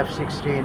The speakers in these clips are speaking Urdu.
F-16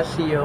SCO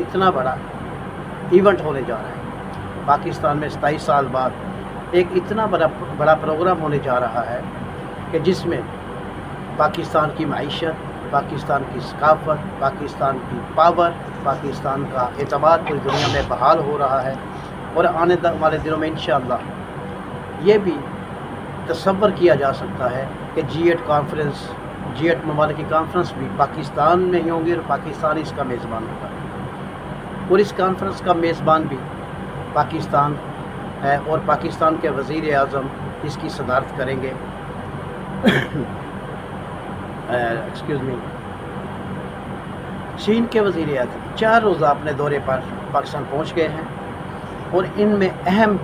اتنا بڑا ایونٹ ہونے جا رہا ہے۔ پاکستان میں 27 سال بعد ایک اتنا بڑا پروگرام ہونے جا رہا ہے کہ جس میں پاکستان کی معیشت، پاکستان کی ثقافت، پاکستان کی پاور، پاکستان کا اعتماد پوری دنیا میں بحال ہو رہا ہے۔ اور آنے والے دنوں میں انشاءاللہ یہ بھی تصور کیا جا سکتا ہے کہ G8 کانفرنس، G8 ممالک کی کانفرنس بھی پاکستان میں ہی ہوں گی اور پاکستان اس کا میزبان ہوگا، اور اس کانفرنس کا میزبان بھی پاکستان ہے اور پاکستان کے وزیر اعظم اس کی صدارت کریں گے۔ ایکسکیوز می، چین کے وزیر اعظم 4 روزہ اپنے دورے پر پاکستان پہنچ گئے ہیں، اور ان میں اہم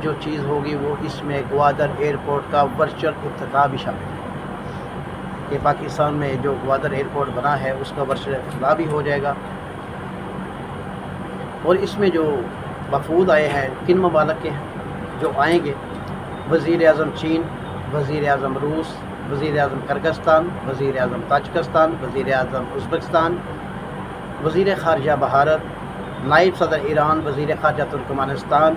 جو چیز ہوگی وہ اس میں گوادر ایئرپورٹ کا ورچوئل افتتاح بھی شامل ہے کہ پاکستان میں جو گوادر ایئرپورٹ بنا ہے اس کا ورچوئل افتتاح بھی ہو جائے گا۔ اور اس میں جو وفود آئے ہیں کن ممالک کے ہیں جو آئیں گے؟ وزیر اعظم چین، وزیر اعظم روس، وزیر اعظم کرغزستان، وزیر اعظم تاجکستان، وزیر اعظم ازبکستان، وزیر خارجہ بھارت، نائب صدر ایران، وزیر خارجہ ترکمانستان۔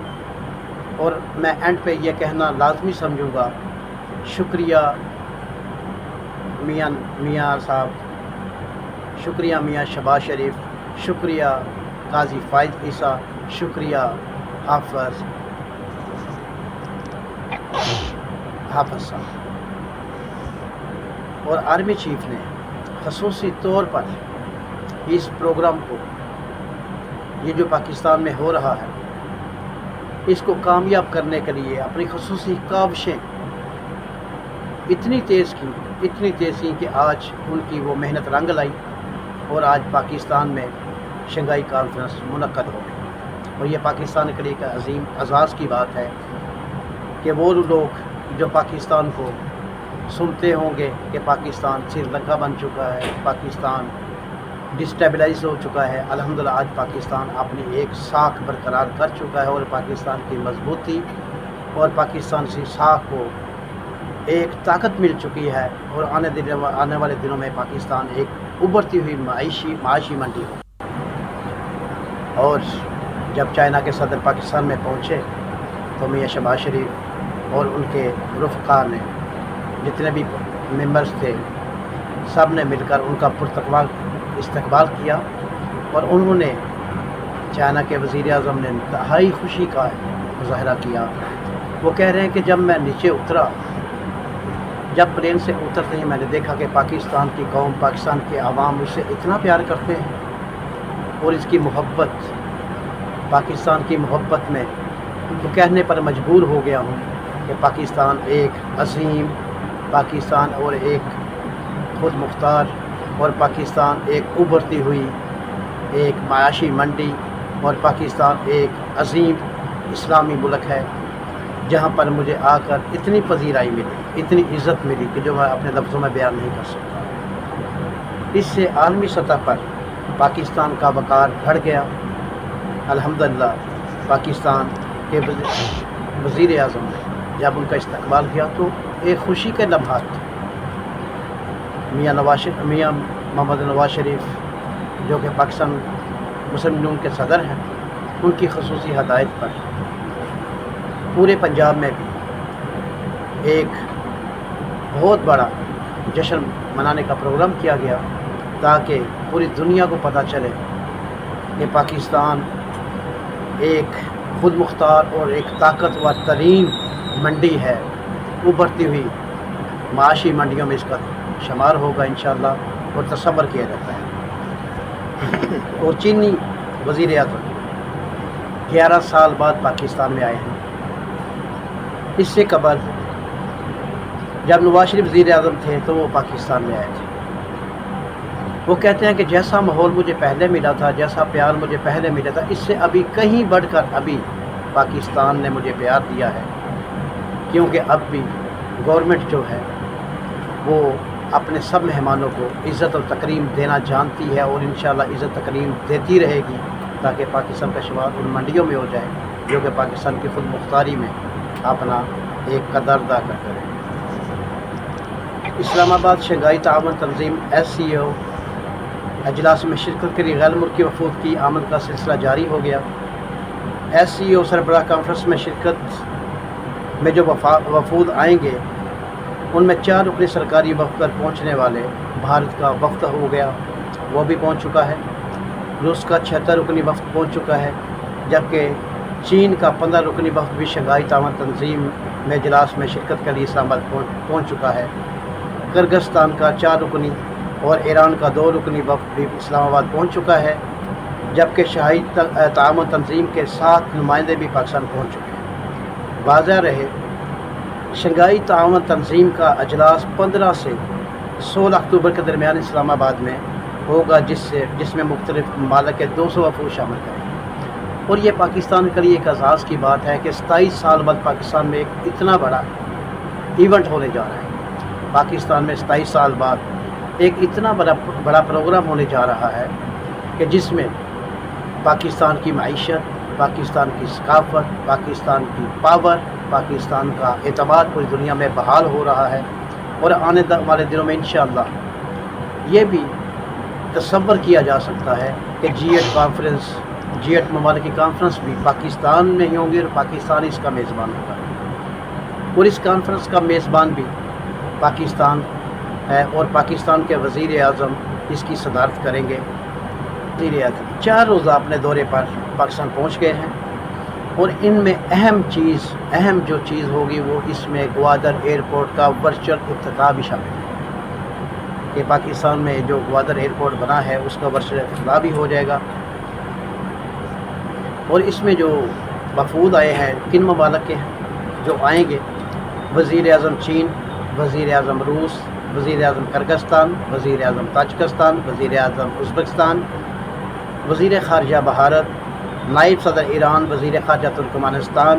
اور میں اینڈ پہ یہ کہنا لازمی سمجھوں گا، شکریہ میاں صاحب، شکریہ میاں شہباز شریف، شکریہ قاضی فائز عیسیٰ، شکریہ حافظ صاحب۔ اور آرمی چیف نے خصوصی طور پر اس پروگرام کو، یہ جو پاکستان میں ہو رہا ہے، اس کو کامیاب کرنے کے لیے اپنی خصوصی کاوشیں اتنی تیز کی کہ آج ان کی وہ محنت رنگ لائی اور آج پاکستان میں شنگھائی کانفرنس منعقد ہو گئی۔ اور یہ پاکستان کے لیے ایک عظیم اعزاز کی بات ہے کہ وہ لوگ جو پاکستان کو سنتے ہوں گے کہ پاکستان سری لنکا بن چکا ہے، پاکستان ڈسٹیبلائز ہو چکا ہے، الحمدللہ آج پاکستان اپنی ایک ساکھ برقرار کر چکا ہے، اور پاکستان کی مضبوطی اور پاکستان کی ساکھ کو ایک طاقت مل چکی ہے، اور آنے والے دنوں میں پاکستان ایک ابھرتی ہوئی معاشی منڈی ہو۔ اور جب چائنا کے صدر پاکستان میں پہنچے تو میاں شہباز شریف اور ان کے رفقا نے، جتنے بھی ممبرز تھے، سب نے مل کر ان کا پرتقوا استقبال کیا، اور انہوں نے چائنا کے وزیر اعظم نے انتہائی خوشی کا مظاہرہ کیا۔ وہ کہہ رہے ہیں کہ جب میں نیچے اترا، جب پلین سے اترتے ہی میں نے دیکھا کہ پاکستان کی قوم، پاکستان کے عوام اس سے اتنا پیار کرتے ہیں، اور اس کی محبت، پاکستان کی محبت میں تو کہنے پر مجبور ہو گیا ہوں کہ پاکستان ایک عظیم، پاکستان اور ایک خود مختار، اور پاکستان ایک ابھرتی ہوئی ایک معاشی منڈی، اور پاکستان ایک عظیم اسلامی ملک ہے جہاں پر مجھے آ کر اتنی پذیرائی ملی، اتنی عزت ملی کہ جو میں اپنے لفظوں میں بیان نہیں کر سکتا۔ اس سے عالمی سطح پر پاکستان کا وقار بڑھ گیا۔ الحمدللہ پاکستان کے وزیر اعظم نے جب ان کا استقبال کیا تو ایک خوشی کے لمحات تھے۔ میاں محمد نواز شریف جو کہ پاکستان مسلم یونین کے صدر ہیں، ان کی خصوصی ہدایت پر پورے پنجاب میں بھی ایک بہت بڑا جشن منانے کا پروگرام کیا گیا تاکہ پوری دنیا کو پتہ چلے کہ پاکستان ایک خود مختار اور ایک طاقتور ترین منڈی ہے، ابھرتی ہوئی معاشی منڈیوں میں اس کا شمار ہوگا انشاءاللہ، اور تصور کیا جاتا ہے۔ اور چینی وزیر اعظم 11 سال بعد پاکستان میں آئے ہیں۔ اس سے قبل جب نواز شریف وزیر اعظم تھے تو وہ پاکستان میں آئے تھے۔ وہ کہتے ہیں کہ جیسا ماحول مجھے پہلے ملا تھا، جیسا پیار مجھے پہلے ملا تھا، اس سے ابھی کہیں بڑھ کر ابھی پاکستان نے مجھے پیار دیا ہے، کیونکہ اب بھی گورنمنٹ جو ہے وہ اپنے سب مہمانوں کو عزت اور تکریم دینا جانتی ہے، اور انشاءاللہ عزت تکریم دیتی رہے گی تاکہ پاکستان کا شمار ان منڈیوں میں ہو جائے جو کہ پاکستان کی خود مختاری میں اپنا ایک کردار ادا کرتے رہے۔ اسلام آباد شنگھائی تعاون تنظیم SCO اجلاس میں شرکت کے لیے غیر ملکی وفود کی آمد کا سلسلہ جاری ہو گیا۔ SCO سربراہ کانفرنس میں شرکت میں جو وفود آئیں گے ان میں 4 رکنی سرکاری وفد پر پہنچنے والے بھارت کا وفد ہو گیا، وہ بھی پہنچ چکا ہے۔ روس کا 76 رکنی وفد پہنچ چکا ہے، جبکہ چین کا 15 رکنی وفد بھی شنگھائی تعاون تنظیم میں اجلاس میں شرکت کے لیے اسلام آباد پہنچ چکا ہے۔ کرغزستان کا 4 رکنی اور ایران کا 2 رکنی وفد بھی اسلام آباد پہنچ چکا ہے، جبکہ شنگھائی تعاون تنظیم کے 7 نمائندے بھی پاکستان پہنچ چکے ہیں۔ واضح رہے، شنگھائی تعاون تنظیم کا اجلاس 15 سے 16 اکتوبر کے درمیان اسلام آباد میں ہوگا، جس میں مختلف ممالک کے 200 وفود شامل کریں گے۔ اور یہ پاکستان کے لیے ایک اعزاز کی بات ہے کہ 27 سال بعد پاکستان میں ایک اتنا بڑا ایونٹ ہونے جا رہا ہے۔ پاکستان میں 27 سال بعد ایک اتنا بڑا پروگرام ہونے جا رہا ہے کہ جس میں پاکستان کی معیشت، پاکستان کی ثقافت، پاکستان کی پاور، پاکستان کا اعتماد پوری دنیا میں بحال ہو رہا ہے۔ اور آنے والے دنوں میں انشاءاللہ یہ بھی تصور کیا جا سکتا ہے کہ G8 ممالک کی کانفرنس بھی پاکستان میں ہی ہوں گی اور پاکستان اس کا میزبان ہوگا، اور اس کانفرنس کا میزبان بھی پاکستان ہے، اور پاکستان کے وزیر اعظم اس کی صدارت کریں گے۔ وزیر اعظم 4 روزہ اپنے دورے پر پاکستان پہنچ گئے ہیں، اور ان میں اہم جو چیز ہوگی وہ اس میں گوادر ایئرپورٹ کا ورچوئل افتتاح بھی شامل ہے کہ پاکستان میں جو گوادر ایئرپورٹ بنا ہے اس کا ورچوئل افتتاح بھی ہو جائے گا۔ اور اس میں جو وفود آئے ہیں کن ممالک کے ہیں جو آئیں گے؟ وزیر اعظم چین، وزیر اعظم روس، وزیر اعظم کرغزستان، وزیر اعظم تاجکستان، وزیر اعظم ازبکستان، وزیر خارجہ بھارت، نائب صدر ایران، وزیر خارجہ ترکمانستان۔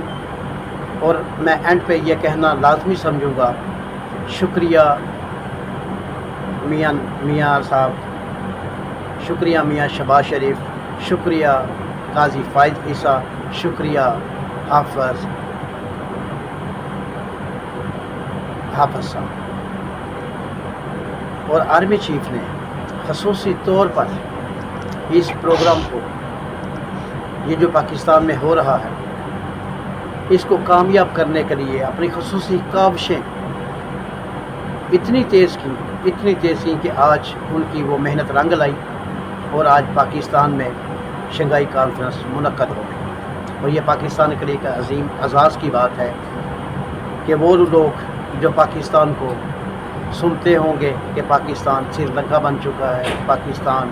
اور میں اینڈ پہ یہ کہنا لازمی سمجھوں گا، شکریہ میاں صاحب، شکریہ میاں شہباز شریف، شکریہ قاضی فائز عیسیٰ، شکریہ حافظ صاحب۔ اور آرمی چیف نے خصوصی طور پر اس پروگرام کو، یہ جو پاکستان میں ہو رہا ہے، اس کو کامیاب کرنے کے لیے اپنی خصوصی کاوشیں اتنی تیز کی کہ آج ان کی وہ محنت رنگ لائی، اور آج پاکستان میں شنگھائی کانفرنس منعقد ہو گئی۔ اور یہ پاکستان کے لیے ایک عظیم اعزاز کی بات ہے کہ وہ لوگ جو پاکستان کو سنتے ہوں گے کہ پاکستان سری لنکا بن چکا ہے، پاکستان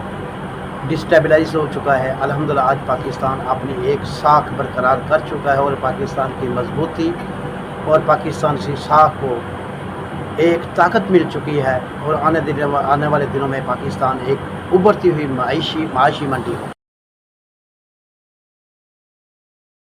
ڈسٹیبلائز ہو چکا ہے، الحمدللہ آج پاکستان اپنی ایک ساکھ برقرار کر چکا ہے، اور پاکستان کی مضبوطی اور پاکستان کی ساکھ کو ایک طاقت مل چکی ہے، اور آنے والے دنوں میں پاکستان ایک ابھرتی ہوئی معاشی منڈی ہو۔